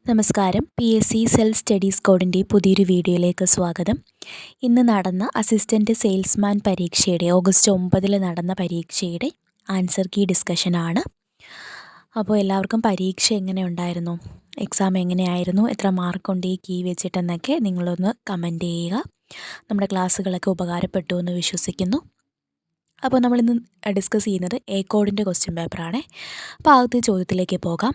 നമസ്കാരം. PSC self studies കോഡിൻ്റെ പുതിയൊരു വീഡിയോയിലേക്ക് സ്വാഗതം. ഇന്ന് നടന്ന അസിസ്റ്റൻറ്റ് സെയിൽസ്മാൻ പരീക്ഷയുടെ ഓഗസ്റ്റ് 9 നടന്ന പരീക്ഷയുടെ ആൻസർ കീ ഡിസ്കഷനാണ്. അപ്പോൾ എല്ലാവർക്കും പരീക്ഷ എങ്ങനെ ഉണ്ടായിരുന്നു, എക്സാം എങ്ങനെയായിരുന്നു, എത്ര മാർക്കുണ്ട് ഈ കീ വെച്ചിട്ടെന്നൊക്കെ നിങ്ങളൊന്ന് കമൻറ്റ് ചെയ്യുക. നമ്മുടെ ക്ലാസ്സുകളൊക്കെ ഉപകാരപ്പെട്ടു എന്ന് വിശ്വസിക്കുന്നു. അപ്പോൾ നമ്മളിന്ന് ഡിസ്കസ് ചെയ്യുന്നത് എ കോഡിൻ്റെ ക്വസ്റ്റ്യൻ പേപ്പറാണ്. അപ്പോൾ ആദ്യത്തെ ചോദ്യത്തിലേക്ക് പോകാം.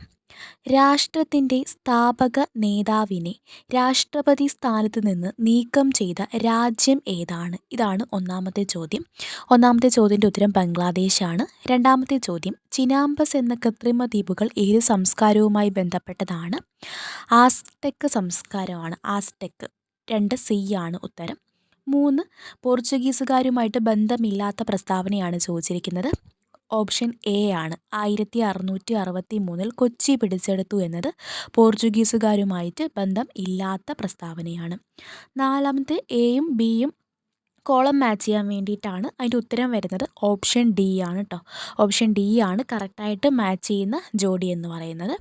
രാഷ്ട്രത്തിൻ്റെ സ്ഥാപക നേതാവിനെ രാഷ്ട്രപതി സ്ഥാനത്ത് നിന്ന് നീക്കം ചെയ്ത രാജ്യം ഏതാണ്? ഇതാണ് ഒന്നാമത്തെ ചോദ്യം. ഒന്നാമത്തെ ചോദ്യത്തിൻ്റെ ഉത്തരം ബംഗ്ലാദേശാണ്. രണ്ടാമത്തെ ചോദ്യം, ചിനാംബസ് എന്ന കൃത്രിമ ദ്വീപുകൾ ഏത് സംസ്കാരവുമായി ബന്ധപ്പെട്ടതാണ്? ആസ്ടെക് സംസ്കാരമാണ്. ആസ്ടെക്. 2 സി ആണ് ഉത്തരം. 3 പോർച്ചുഗീസുകാരുമായിട്ട് ബന്ധമില്ലാത്ത പ്രസ്താവനയാണ് ചോദിച്ചിരിക്കുന്നത്. ഓപ്ഷൻ എ ആണ്. 1663 കൊച്ചി പിടിച്ചെടുത്തു എന്നത് പോർച്ചുഗീസുകാരുമായിട്ട് ബന്ധം ഇല്ലാത്ത പ്രസ്താവനയാണ്. നാലാമത്തെ എയും ബിയും കോളം മാച്ച് ചെയ്യാൻ വേണ്ടിയിട്ടാണ് അതിൻ്റെ ഉത്തരം വരുന്നത്. ഓപ്ഷൻ ഡി ആണ് കേട്ടോ. ഓപ്ഷൻ ഡി ആണ് കറക്റ്റായിട്ട് മാച്ച് ചെയ്യുന്ന ജോഡി എന്ന് പറയുന്നത്.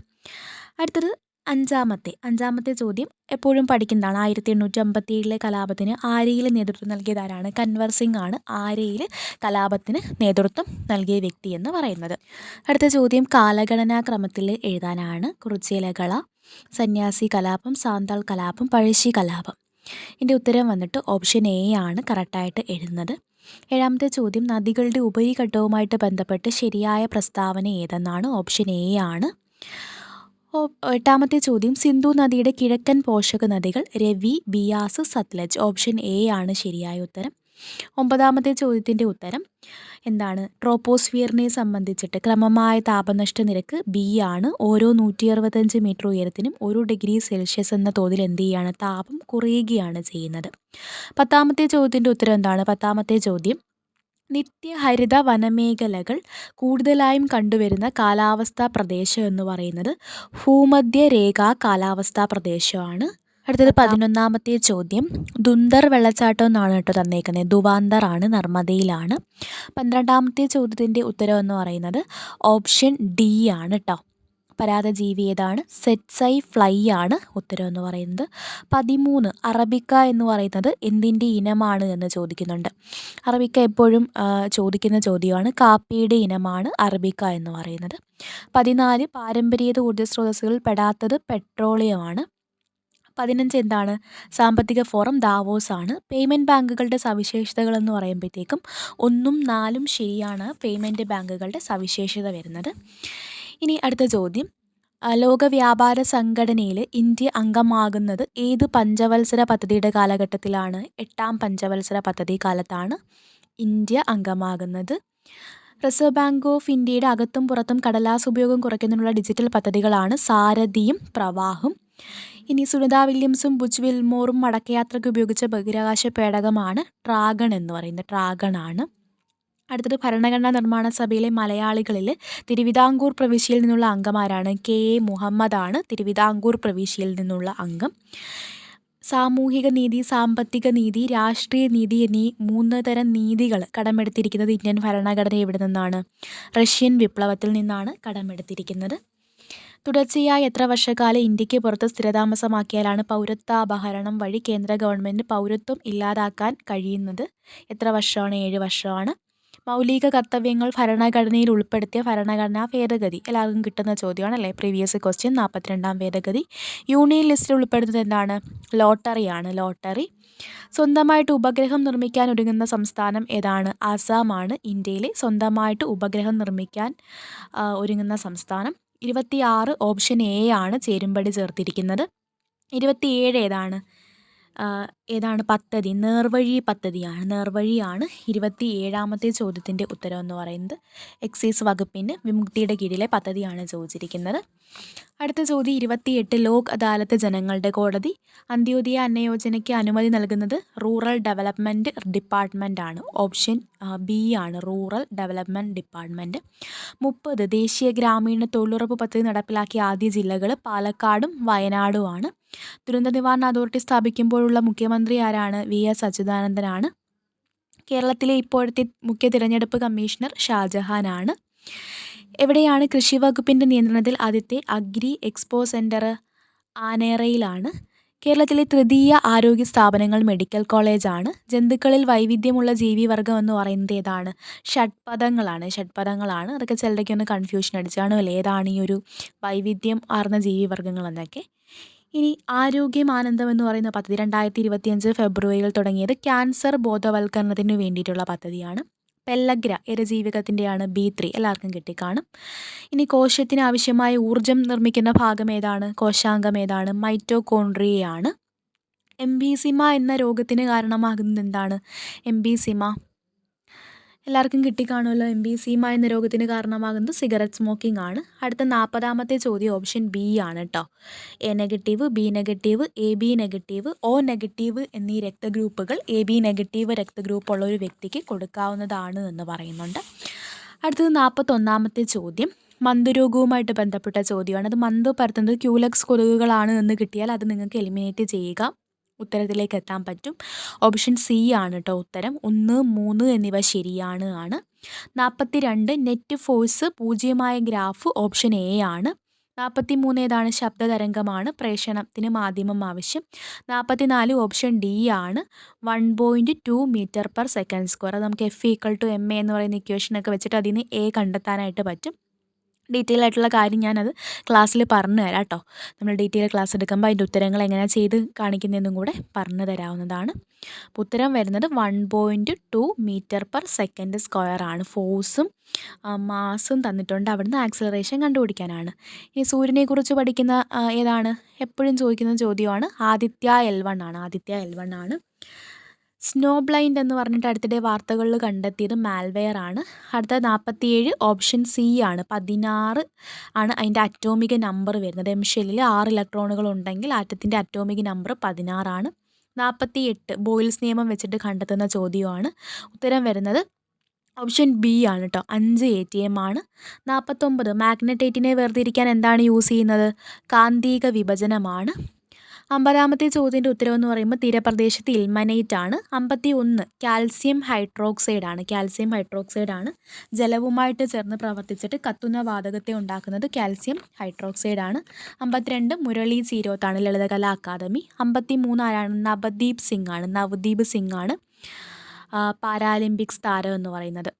അടുത്തത് അഞ്ചാമത്തെ ചോദ്യം എപ്പോഴും പഠിക്കുന്നതാണ്. 1857 കലാപത്തിന് ആര്യയിൽ നേതൃത്വം നൽകിയതാരാണ്? കൻവർ സിംഗ് ആണ് ആര്യയിൽ കലാപത്തിന് നേതൃത്വം നൽകിയ വ്യക്തി എന്ന് പറയുന്നത്. അടുത്ത ചോദ്യം കാലഗണനാക്രമത്തിൽ എഴുതാനാണ്. കുറിച്യലകള, സന്യാസി കലാപം, സാന്താൾ കലാപം, പഴശ്ശി കലാപം. ഇതിൻ്റെ ഉത്തരം വന്നിട്ട് ഓപ്ഷൻ എ ആണ് കറക്റ്റായിട്ട് എഴുതുന്നത്. ഏഴാമത്തെ ചോദ്യം നദികളുടെ ഉപരിഘട്ടവുമായിട്ട് ബന്ധപ്പെട്ട് ശരിയായ പ്രസ്താവന ഏതെന്നാണ്. ഓപ്ഷൻ എ ആണ്. എട്ടാമത്തെ ചോദ്യം സിന്ധു നദിയുടെ കിഴക്കൻ പോഷക നദികൾ രവി, ബിയാസ്, സത്ലജ്. ഓപ്ഷൻ എ ആണ് ശരിയായ ഉത്തരം. ഒമ്പതാമത്തെ ചോദ്യത്തിൻ്റെ ഉത്തരം എന്താണ്? ട്രോപ്പോസ്ഫിയറിനെ സംബന്ധിച്ചിട്ട് ക്രമമായ താപനഷ്ട നിരക്ക് ബി ആണ്. ഓരോ 165 മീറ്റർ ഉയരത്തിനും 1 ഡിഗ്രി സെൽഷ്യസ് എന്ന തോതിൽ എന്ത് ചെയ്യാണ്? താപം കുറയുകയാണ് ചെയ്യുന്നത്. പത്താമത്തെ ചോദ്യത്തിൻ്റെ ഉത്തരം എന്താണ്? പത്താമത്തെ ചോദ്യം നിത്യഹരിത വനമേഖലകൾ കൂടുതലായും കണ്ടുവരുന്ന കാലാവസ്ഥാ പ്രദേശം എന്ന് പറയുന്നത് ഭൂമധ്യരേഖാ കാലാവസ്ഥാ പ്രദേശമാണ്. അടുത്തത് 11ാമത്തെ ചോദ്യം ദുന്ദർ വെള്ളച്ചാട്ടം എന്നാണ് കേട്ടോ തന്നേക്കുന്നത്. ദുവാന്തർ ആണ്, നർമ്മദയിലാണ്. 12ാമത്തെ ചോദ്യത്തിൻ്റെ ഉത്തരം എന്ന് പറയുന്നത് ഓപ്ഷൻ ഡി ആണ് കേട്ടോ. പരാതജീവി ഏതാണ്? സെറ്റ്സൈ ഫ്ലൈ ആണ് ഉത്തരം എന്ന് പറയുന്നത്. 13 അറബിക്ക എന്ന് പറയുന്നത് എന്തിൻ്റെ ഇനമാണ് എന്ന് ചോദിക്കുന്നുണ്ട്. അറബിക്ക എപ്പോഴും ചോദിക്കുന്ന ചോദ്യമാണ്. കാപ്പിയുടെ ഇനമാണ് അറബിക്ക എന്ന് പറയുന്നത്. 14 പാരമ്പര്യേതര ഊർജ്ജ സ്രോതസ്സുകളിൽ പെടാത്തത് പെട്രോളിയമാണ്. 15 എന്താണ്? സാമ്പത്തിക ഫോറം ദാവോസ് ആണ്. പേയ്മെൻറ്റ് ബാങ്കുകളുടെ സവിശേഷതകൾ എന്ന് പറയുമ്പോഴത്തേക്കും 1ഉം 4ഉം ശരിയാണ് പേയ്മെൻറ്റ് ബാങ്കുകളുടെ സവിശേഷത വരുന്നത്. ഇനി അടുത്ത ചോദ്യം ലോക വ്യാപാര സംഘടനയിൽ ഇന്ത്യ അംഗമാകുന്നത് ഏത് പഞ്ചവത്സര പദ്ധതിയുടെ കാലഘട്ടത്തിലാണ്? 8ാം പഞ്ചവത്സര പദ്ധതി കാലത്താണ് ഇന്ത്യ അംഗമാകുന്നത്. റിസർവ് ബാങ്ക് ഓഫ് ഇന്ത്യയുടെ അകത്തും പുറത്തും കടലാസ് ഉപയോഗം കുറയ്ക്കുന്നതിനുള്ള ഡിജിറ്റൽ പദ്ധതികളാണ് സാരഥിയും പ്രവാഹും. ഇനി സുനിത വില്യംസും ബുച്ച് വിൽമോറും മടക്കയാത്രയ്ക്ക് ഉപയോഗിച്ച ബഹിരാകാശ പേടകമാണ് ഡ്രാഗൺ എന്ന് പറയുന്നത്. ഡ്രാഗൺ ആണ്. അടുത്തത് ഭരണഘടനാ നിർമ്മാണ സഭയിലെ മലയാളികളിൽ തിരുവിതാംകൂർ പ്രവിശ്യയിൽ നിന്നുള്ള അംഗമാരാണ്? KA മുഹമ്മദ് ആണ് തിരുവിതാംകൂർ പ്രവിശ്യയിൽ നിന്നുള്ള അംഗം. സാമൂഹിക നീതി, സാമ്പത്തിക നീതി, രാഷ്ട്രീയ നീതി എന്നീ 3 തരം നീതികൾ കടമെടുത്തിരിക്കുന്നത് ഇന്ത്യൻ ഭരണഘടന എവിടെ നിന്നാണ്? റഷ്യൻ വിപ്ലവത്തിൽ നിന്നാണ് കടമെടുത്തിരിക്കുന്നത്. തുടർച്ചയായി എത്ര വർഷക്കാലം ഇന്ത്യക്ക് പുറത്ത് സ്ഥിരതാമസമാക്കിയാലാണ് പൗരത്വാപഹരണം വഴി കേന്ദ്ര ഗവൺമെൻറ് പൗരത്വം ഇല്ലാതാക്കാൻ കഴിയുന്നത്? എത്ര വർഷമാണ്? 7 വർഷമാണ്. മൗലിക കർത്തവ്യങ്ങൾ ഭരണഘടനയിൽ ഉൾപ്പെടുത്തിയ ഭരണഘടനാ ഭേദഗതി എല്ലാവർക്കും കിട്ടുന്ന ചോദ്യമാണല്ലേ. Previous question. 42ാം ഭേദഗതി. യൂണിയൻ ലിസ്റ്റിൽ ഉൾപ്പെടുന്നത് എന്താണ്? ലോട്ടറിയാണ്. ലോട്ടറി. സ്വന്തമായിട്ട് ഉപഗ്രഹം നിർമ്മിക്കാൻ ഒരുങ്ങുന്ന സംസ്ഥാനം ഏതാണ്? ആസാമാണ് ഇന്ത്യയിലെ സ്വന്തമായിട്ട് ഉപഗ്രഹം നിർമ്മിക്കാൻ ഒരുങ്ങുന്ന സംസ്ഥാനം. 26 ഓപ്ഷൻ എ ആണ് ചേരുംപടി ചേർത്തിരിക്കുന്നത്. 27 ഏതാണ് പദ്ധതി? നേർവഴി പദ്ധതിയാണ്. നേർവഴിയാണ് 27ാമത്തെ ചോദ്യത്തിൻ്റെ ഉത്തരം എന്ന് പറയുന്നത്. എക്സൈസ് വകുപ്പിൻ്റെ വിമുക്തിയുടെ കീഴിലെ പദ്ധതിയാണ് ചോദിച്ചിരിക്കുന്നത്. അടുത്ത ചോദ്യം 28 ലോക് അദാലത്ത് ജനങ്ങളുടെ കോടതി. അന്ത്യോദയ അന്നയോജനയ്ക്ക് അനുമതി നൽകുന്നത് റൂറൽ ഡെവലപ്മെൻറ്റ് ഡിപ്പാർട്ട്മെൻ്റ് ആണ്. ഓപ്ഷൻ ബി ആണ്, റൂറൽ ഡെവലപ്മെൻറ്റ് ഡിപ്പാർട്ട്മെൻറ്റ്. 30 ദേശീയ ഗ്രാമീണ തൊഴിലുറപ്പ് പദ്ധതി നടപ്പിലാക്കിയ ആദ്യ ജില്ലകൾ പാലക്കാടും വയനാടുമാണ്. ദുരന്ത നിവാരണ അതോറിറ്റി സ്ഥാപിക്കുമ്പോഴുള്ള മുഖ്യമന്ത്രി ആരാണ്? VS അച്യുതാനന്ദനാണ്. കേരളത്തിലെ ഇപ്പോഴത്തെ മുഖ്യ തിരഞ്ഞെടുപ്പ് കമ്മീഷണർ ഷാജഹാനാണ്. എവിടെയാണ് കൃഷി വകുപ്പിൻ്റെ നിയന്ത്രണത്തിൽ ആദ്യത്തെ അഗ്രി എക്സ്പോ സെൻറ്റർ? ആനേറയിലാണ്. കേരളത്തിലെ തൃതീയ ആരോഗ്യ സ്ഥാപനങ്ങൾ മെഡിക്കൽ കോളേജാണ്. ജന്തുക്കളിൽ വൈവിധ്യമുള്ള ജീവിവർഗം എന്ന് പറയുന്നത് ഏതാണ്? ഷഡ്പദങ്ങളാണ്. അതൊക്കെ ചിലരൊക്കെ ഒന്ന് കൺഫ്യൂഷൻ അടിച്ച് കാണുമല്ലേ, ഏതാണ് ഈ ഒരു വൈവിധ്യം ആർന്ന ജീവിവർഗ്ഗങ്ങൾ എന്നൊക്കെ. ഇനി ആരോഗ്യമാനന്ദം എന്ന് പറയുന്ന പദ്ധതി 2025 ഫെബ്രുവരിയിൽ തുടങ്ങിയത് ക്യാൻസർ ബോധവൽക്കരണത്തിന് വേണ്ടിയിട്ടുള്ള പദ്ധതിയാണ്. പെല്ലഗ്ര ഇരജീവികത്തിൻ്റെയാണ്. B3 എല്ലാവർക്കും കിട്ടിക്കാണും. ഇനി കോശത്തിന് ആവശ്യമായ ഊർജം നിർമ്മിക്കുന്ന ഭാഗം ഏതാണ്? കോശാംഗം ഏതാണ്? മൈറ്റോകോൺട്രിയയാണ്. എംഫീസിമ എന്ന രോഗത്തിന് കാരണമാകുന്നത് എന്താണ്? എംഫീസിമ എല്ലാവർക്കും കിട്ടിക്കാണുമല്ലോ. എംഫീസിമ എന്ന രോഗത്തിന് കാരണമാകുന്നത് സിഗരറ്റ് സ്മോക്കിംഗ് ആണ്. അടുത്ത 40ാമത്തെ ചോദ്യം ഓപ്ഷൻ ബി ആണ് കേട്ടോ. A negative, B negative, AB negative, O negative എന്നീ രക്തഗ്രൂപ്പുകൾ AB നെഗറ്റീവ് രക്തഗ്രൂപ്പുള്ള ഒരു വ്യക്തിക്ക് കൊടുക്കാവുന്നതാണ് എന്ന് പറയുന്നുണ്ട്. അടുത്തത് 41ാമത്തെ ചോദ്യം മന്ദരോഗവുമായിട്ട് ബന്ധപ്പെട്ട ചോദ്യമാണ്. അത് മന്ത് പരത്തുന്നത് ക്യൂലക്സ് കൊതുകുകളാണ് എന്ന് കിട്ടിയാൽ അത് നിങ്ങൾക്ക് എലിമിനേറ്റ് ചെയ്യുക, ഉത്തരത്തിലേക്ക് എത്താൻ പറ്റും. ഓപ്ഷൻ സി ആണ് കേട്ടോ ഉത്തരം. 1, 3 എന്നിവ ശരിയാണ്. 42 net force 0 graph option A ആണ്. 43 ഏതാണ്? ശബ്ദതരംഗമാണ്. പ്രേഷണത്തിന് മാധ്യമം ആവശ്യം. 44 ഓപ്ഷൻ ഡി ആണ്. 1.2 m/s². അത് നമുക്ക് F=ma എന്ന് പറയുന്ന ഇക്വേഷനൊക്കെ വെച്ചിട്ട് അതിന് എ കണ്ടെത്താനായിട്ട് പറ്റും. ഡീറ്റെയിൽ ആയിട്ടുള്ള കാര്യം ഞാനത് ക്ലാസ്സിൽ പറഞ്ഞു തരാം കേട്ടോ. നമ്മൾ ഡീറ്റെയിൽ ക്ലാസ് എടുക്കുമ്പോൾ അതിൻ്റെ ഉത്തരങ്ങൾ എങ്ങനെയാണ് ചെയ്ത് കാണിക്കുന്നതെന്നും കൂടെ പറഞ്ഞു തരാവുന്നതാണ്. അപ്പോൾ ഉത്തരം വരുന്നത് 1.2 m/s² ആണ്. ഫോഴ്സും മാസും തന്നിട്ടുണ്ട്. അവിടുന്ന് ആക്സിലറേഷൻ കണ്ടുപിടിക്കാനാണ്. ഇനി സൂര്യനെക്കുറിച്ച് പഠിക്കുന്ന ഏതാണ്? എപ്പോഴും ചോദിക്കുന്ന ചോദ്യമാണ്. ആദിത്യ L1 ആണ്. സ്നോ ബ്ലൈൻഡ് എന്ന് പറഞ്ഞിട്ട് അടുത്തിടെ വാർത്തകളിൽ കണ്ടെത്തിയത് മാൽവെയർ ആണ്. അടുത്ത 47 ഓപ്ഷൻ സി ആണ്. 16 ആണ് അതിൻ്റെ അറ്റോമിക് നമ്പർ വരുന്നത്. എം ഷെല്ലിൽ 6 ഇലക്ട്രോണുകൾ ഉണ്ടെങ്കിൽ ആറ്റത്തിൻ്റെ അറ്റോമിക് നമ്പർ 16 ആണ്. 48 ബോയിൽസ് നിയമം വെച്ചിട്ട് കണ്ടെത്തുന്ന ചോദ്യമാണ്. ഉത്തരം വരുന്നത് ഓപ്ഷൻ ബി ആണ് കേട്ടോ. 5 ATM ആണ്. 49 മാഗ്നറ്റൈറ്റിനെ വേർതിരിക്കാൻ എന്താണ് യൂസ് ചെയ്യുന്നത്? കാന്തിക വിഭജനമാണ്. 50ാമത്തെ ചോദ്യത്തിൻ്റെ ഉത്തരവെന്ന് പറയുമ്പോൾ തീരപ്രദേശത്ത് ഇൽമനൈറ്റ് ആണ്. 51 കാൽസ്യം ഹൈഡ്രോക്സൈഡ് ആണ്. ജലവുമായിട്ട് ചേർന്ന് പ്രവർത്തിച്ചിട്ട് കത്തുന്ന വാതകത്തെ ഉണ്ടാക്കുന്നത് കാൽസ്യം ഹൈഡ്രോക്സൈഡ് ആണ്. 52 മുരളി ചീരോത്താണ്, ലളിതകലാ അക്കാദമി. 53 ആരാണ്? നവദീപ് സിംഗ് ആണ്. പാരാലിമ്പിക്സ് താരം എന്ന് പറയുന്നത്.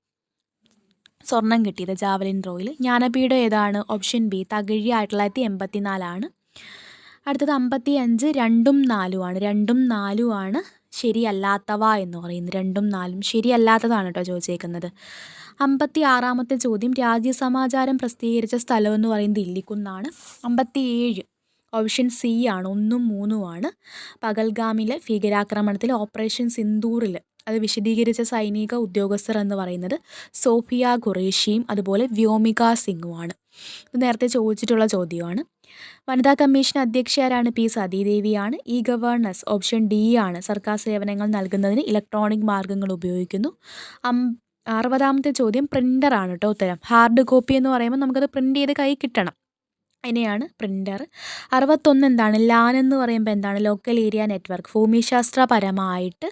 സ്വർണം കിട്ടിയത് ജാവലിൻ ത്രോയിൽ. ജ്ഞാനപീഠം ഏതാണ്? ഓപ്ഷൻ ബി തകഴി 1984 ആണ്. അടുത്തത് 55 2ഉം 4ഉം ആണ്. 2ഉം 4ഉം ആണ് ശരിയല്ലാത്തവ എന്ന് പറയുന്നത്. 2ഉം 4ഉം ശരിയല്ലാത്തതാണ് കേട്ടോ ചോദിച്ചേക്കുന്നത്. 56ാമത്തെ ചോദ്യം രാജ്യസമാചാരം പ്രസിദ്ധീകരിച്ച സ്ഥലം എന്ന് പറയുന്നത് ഇല്ലിക്കുന്നാണ്. 57 ഓപ്ഷൻ സി ആണ്. 1ഉം 3ഉം ആണ്. പകൽഗാമിലെ ഭീകരാക്രമണത്തിൽ ഓപ്പറേഷൻ സിന്ദൂറിൽ അത് വിശദീകരിച്ച സൈനിക ഉദ്യോഗസ്ഥർ എന്ന് പറയുന്നത് സോഫിയ ഖുറേഷിയും അതുപോലെ വ്യോമിക സിംഗുമാണ്. ഇത് നേരത്തെ ചോദിച്ചിട്ടുള്ള ചോദ്യമാണ്. വനിതാ കമ്മീഷൻ അധ്യക്ഷ ആരാണ്? പി സതീദേവിയാണ്. ഇ ഗവേണൻസ് ഓപ്ഷൻ ഡി ആണ്. സർക്കാർ സേവനങ്ങൾ നൽകുന്നതിന് ഇലക്ട്രോണിക് മാർഗ്ഗങ്ങൾ ഉപയോഗിക്കുന്നു. 60ാമത്തെ ചോദ്യം പ്രിൻ്റർ ആണ് കേട്ടോ ഉത്തരം. ഹാർഡ് കോപ്പി എന്ന് പറയുമ്പോൾ നമുക്കത് പ്രിൻ്റ് ചെയ്ത് കൈ കിട്ടണം, അതിനെയാണ് പ്രിൻ്റർ. 61 എന്താണ്? ലാൻ എന്ന് പറയുമ്പോൾ എന്താണ്? Local area network. ഭൂമിശാസ്ത്രപരമായിട്ട്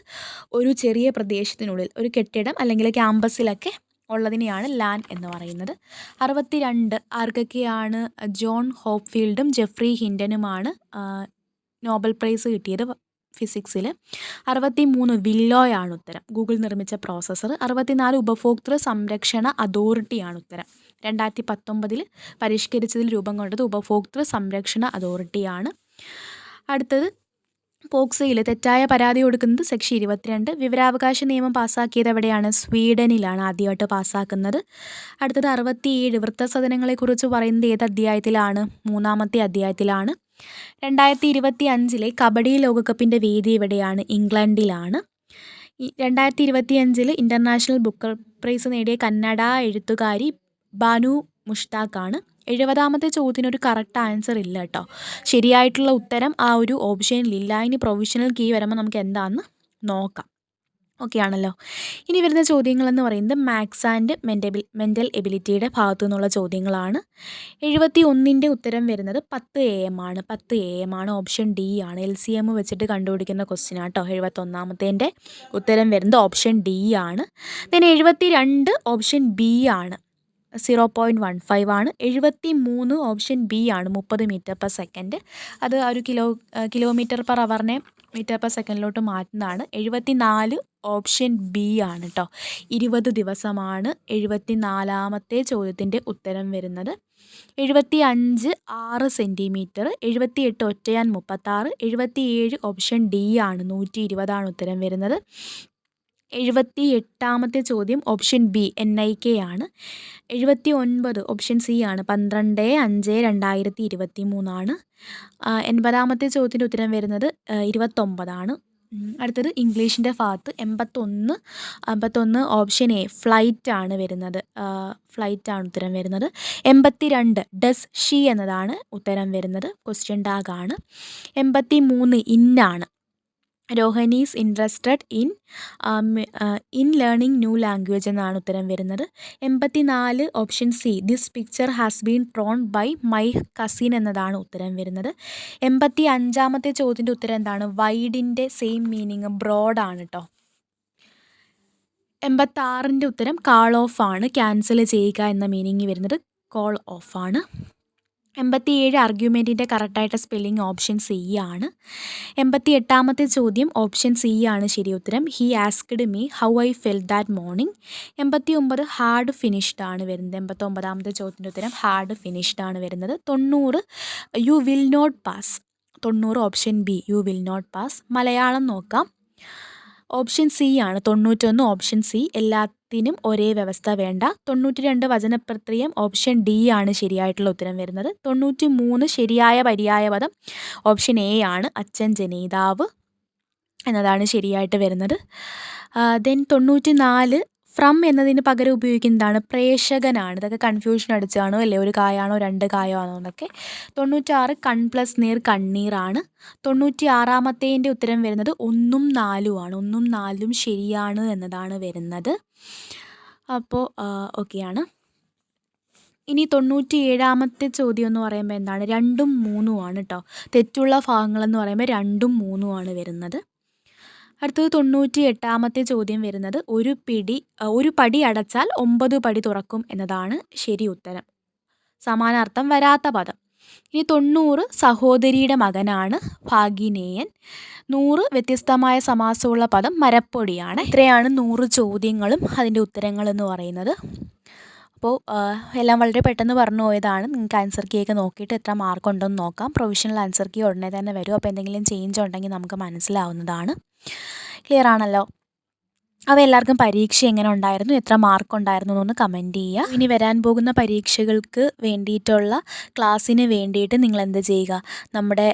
ഒരു ചെറിയ പ്രദേശത്തിനുള്ളിൽ ഒരു കെട്ടിടം അല്ലെങ്കിൽ ക്യാമ്പസിലൊക്കെ ഉള്ളതിനെയാണ് ലാൻ എന്ന് പറയുന്നത്. 62 ആർക്കൊക്കെയാണ്? ജോൺ ഹോപ്ഫീൽഡും ജെഫ്രി ഹിൻഡനുമാണ് നോബൽ പ്രൈസ് കിട്ടിയത് ഫിസിക്സിൽ. 63 വില്ലോയാണ് ഉത്തരം. ഗൂഗിൾ നിർമ്മിച്ച പ്രോസസ്സർ. 64 ഉപഭോക്തൃ സംരക്ഷണ അതോറിറ്റിയാണ് ഉത്തരം. 2019 പരിഷ്കരിച്ചതിൽ രൂപം കൊണ്ടത് ഉപഭോക്തൃ സംരക്ഷണ അതോറിറ്റിയാണ്. അടുത്തത് പോക്സോയിൽ തെറ്റായ പരാതി കൊടുക്കുന്നത് സെക്ഷൻ 22. വിവരാവകാശ നിയമം പാസ്സാക്കിയത് എവിടെയാണ്? സ്വീഡനിലാണ് ആദ്യമായിട്ട് പാസ്സാക്കുന്നത്. അടുത്തത് 67 വൃദ്ധസദനങ്ങളെക്കുറിച്ച് പറയുന്നത് ഏത് അധ്യായത്തിലാണ്? 3ാമത്തെ അധ്യായത്തിലാണ്. 2025 കബഡി ലോകകപ്പിൻ്റെ വേദി എവിടെയാണ്? ഇംഗ്ലണ്ടിലാണ്. 2025 ഇൻ്റർനാഷണൽ ബുക്കർ പ്രൈസ് നേടിയ കന്നഡ എഴുത്തുകാരി ബാനു മുഷ്താഖാണ്. 70ാമത്തെ ചോദ്യത്തിന് ഒരു കറക്റ്റ് ആൻസർ ഇല്ല കേട്ടോ. ശരിയായിട്ടുള്ള ഉത്തരം ആ ഒരു ഓപ്ഷനിലില്ല. ഇനി പ്രൊവിഷണൽ കീ വരുമ്പോൾ നമുക്ക് എന്താണെന്ന് നോക്കാം. ഓക്കെ ആണല്ലോ. ഇനി വരുന്ന ചോദ്യങ്ങളെന്ന് പറയുന്നത് മാത്സ് ആൻഡ് മെൻ്റൽ എബിലിറ്റിയുടെ ഭാഗത്തു നിന്നുള്ള ചോദ്യങ്ങളാണ്. 71ൻ്റെ ഉത്തരം വരുന്നത് 10 AM ആണ്. 10 AM ആണ്. ഓപ്ഷൻ ഡി ആണ്. LCM വെച്ചിട്ട് കണ്ടുപിടിക്കുന്ന ക്വസ്റ്റ്യൻ ആട്ടോ. 71ാമത്തേൻ്റെ ഉത്തരം വരുന്നത് ഓപ്ഷൻ ഡി ആണ്. then 72 ഓപ്ഷൻ ബി ആണ്. 0.15 ആണ്. 73 ഓപ്ഷൻ ബി ആണ് 30 മീറ്റർ/സെക്കൻഡ്. അത് ആ ഒരു കിലോമീറ്റർ/ഹവറിനെ മീറ്റർ/സെക്കൻഡിലോട്ട് മാറ്റുന്നതാണ്. 74 ഓപ്ഷൻ ബി ആണ് കേട്ടോ. 20 ദിവസമാണ് 74ാമത്തെ ചോദ്യത്തിൻ്റെ ഉത്തരം വരുന്നത്. 75 6 സെൻറ്റിമീറ്റർ. 78 ഒറ്റയാൻ 36. 77 ഓപ്ഷൻ ഡി ആണ് 120 ഉത്തരം വരുന്നത്. 78ാമത്തെ ചോദ്യം ഓപ്ഷൻ ബി NIK ആണ്. 79 ഓപ്ഷൻ സി ആണ് 12/5/2023 ആണ്. 80ാമത്തെ ചോദ്യത്തിൻ്റെ ഉത്തരം വരുന്നത് 29 ആണ്. അടുത്തത് ഇംഗ്ലീഷിൻ്റെ ഭാഗത്ത് 81 ഓപ്ഷൻ എ ഫ്ലൈറ്റ് ആണ് വരുന്നത്. ഫ്ലൈറ്റ് ആണ് ഉത്തരം വരുന്നത്. 82 ഡസ് ഷീ എന്നതാണ് ഉത്തരം വരുന്നത്. ക്വസ്റ്റ്യൻ ടാഗ് ആണ്. 83 ഇന്നാണ്. Rohan is interested in learning new language എന്നാണ് ഉത്തരം വരുന്നത്. 84 option C this picture has been drawn by my cousin എന്നതാണ് ഉത്തരം വരുന്നത്. 85ാമത്തെ ചോദ്യത്തിൻ്റെ ഉത്തരം എന്താണ്? വൈഡിൻ്റെ സെയിം മീനിങ് ബ്രോഡാണ് കേട്ടോ. 86ൻ്റെ ഉത്തരം കാൾ ഓഫ് ആണ്. ക്യാൻസൽ ചെയ്യുക എന്ന മീനിങ് വരുന്നത് കോൾ ഓഫ് ആണ്. 87 ആർഗ്യുമെൻറ്റിൻ്റെ കറക്റ്റായിട്ട് സ്പെല്ലിംഗ് ഓപ്ഷൻ സി ആണ്. 88ാമത്തെ ചോദ്യം ഓപ്ഷൻ സി ആണ് ശരി ഉത്തരം. He asked me how I felt that morning. 89 had finished ആണ് വരുന്നത്. 89ാമത്തെ ചോദ്യത്തിൻ്റെ ഉത്തരം ഹാർഡ് ഫിനിഷ്ഡ് ആണ് വരുന്നത്. 90 you will not pass. 90 option B you will not pass. Malayalam നോക്കാം. ഓപ്ഷൻ സി ആണ് 91 ഓപ്ഷൻ സി എല്ലാത്തിനും ഒരേ വ്യവസ്ഥ വേണ്ട. 92 വചനപ്രക്രിയം ഓപ്ഷൻ ഡി ആണ് ശരിയായിട്ടുള്ള ഉത്തരം വരുന്നത്. 93 ശരിയായ പര്യായപദം ഓപ്ഷൻ എ ആണ് അച്ഛൻ ജനേതാവ് എന്നതാണ് ശരിയായിട്ട് വരുന്നത്. ദെൻ 94 ഫ്രം എന്നതിന് പകരം ഉപയോഗിക്കുന്നതാണ് പ്രേക്ഷകനാണ്. ഇതൊക്കെ കൺഫ്യൂഷൻ അടിച്ചാണോ അല്ലേ, ഒരു കായാണോ 2 കായോ ആണോ എന്നൊക്കെ. 96 കൺ പ്ലസ് നീർ കണ്ണീറാണ്. 96ാമത്തേൻ്റെ ഉത്തരം വരുന്നത് 1ഉം 4ഉം ആണ്. 1ഉം 4ഉം ശരിയാണ് എന്നതാണ് വരുന്നത്. അപ്പോൾ ഓക്കെയാണ്. ഇനി 97ാമത്തെ ചോദ്യം എന്ന് പറയുമ്പോൾ എന്താണ്? 2ഉം 3ഉം ആണ് കേട്ടോ. തെറ്റുള്ള ഭാഗങ്ങളെന്ന് പറയുമ്പോൾ 2ഉം 3ഉം ആണ് വരുന്നത്. അടുത്തത് 98ാമത്തെ ചോദ്യം വരുന്നത് ഒരു പടി അടച്ചാൽ 9 പടി തുറക്കും എന്നതാണ് ശരി ഉത്തരം. സമാനാർത്ഥം വരാത്ത പദം. ഇനി 90 സഹോദരിയുടെ മകനാണ് ഭാഗിനേയൻ. 100 വ്യത്യസ്തമായ സമാസമുള്ള പദം മരപ്പൊടിയാണ്. ഇത്രയാണ് 100 ചോദ്യങ്ങളും അതിൻ്റെ ഉത്തരങ്ങളെന്ന് പറയുന്നത്. അപ്പോൾ എല്ലാം വളരെ പെട്ടെന്ന് പറഞ്ഞു പോയതാണ്. നിങ്ങൾക്ക് ആൻസർ കീ ഒക്കെ നോക്കിയിട്ട് എത്ര മാർക്ക് ഉണ്ടെന്ന് നോക്കാം. പ്രൊവിഷണൽ ആൻസർ കീ ഉടനെ തന്നെ വരും. അപ്പോൾ എന്തെങ്കിലും ചേഞ്ച് ഉണ്ടെങ്കിൽ നമുക്ക് മനസ്സിലാവുന്നതാണ്. ക്ലിയർ ആണല്ലോ? അപ്പോൾ എല്ലാവർക്കും പരീക്ഷ എങ്ങനെ ഉണ്ടായിരുന്നു, എത്ര മാർക്ക് ഉണ്ടായിരുന്നു എന്നൊന്ന് കമൻറ്റ് ചെയ്യുക. ഇനി വരാൻ പോകുന്ന പരീക്ഷകൾക്ക് വേണ്ടിയിട്ടുള്ള ക്ലാസ്സിന് വേണ്ടിയിട്ട് നിങ്ങൾ എന്ത് ചെയ്യുക? നമ്മുടെ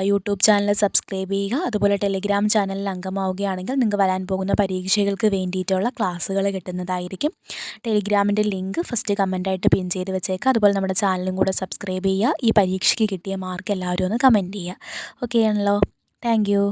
യൂട്യൂബ് ചാനൽ സബ്സ്ക്രൈബ് ചെയ്യുക. അതുപോലെ ടെലിഗ്രാം ചാനലിൽ അംഗമാവുകയാണെങ്കിൽ നിങ്ങൾക്ക് വരാൻ പോകുന്ന പരീക്ഷകൾക്ക് വേണ്ടിയിട്ടുള്ള ക്ലാസ്സുകൾ കിട്ടുന്നതായിരിക്കും. ടെലിഗ്രാമിൻ്റെ ലിങ്ക് ഫസ്റ്റ് കമൻറ്റായിട്ട് പിൻ ചെയ്ത് വെച്ചേക്കുക. അതുപോലെ നമ്മുടെ ചാനലും കൂടെ സബ്സ്ക്രൈബ് ചെയ്യുക. ഈ പരീക്ഷയ്ക്ക് കിട്ടിയ മാർക്ക് എല്ലാവരും ഒന്ന് കമൻറ്റ് ചെയ്യുക. ഓക്കെ ആണല്ലോ? Thank you.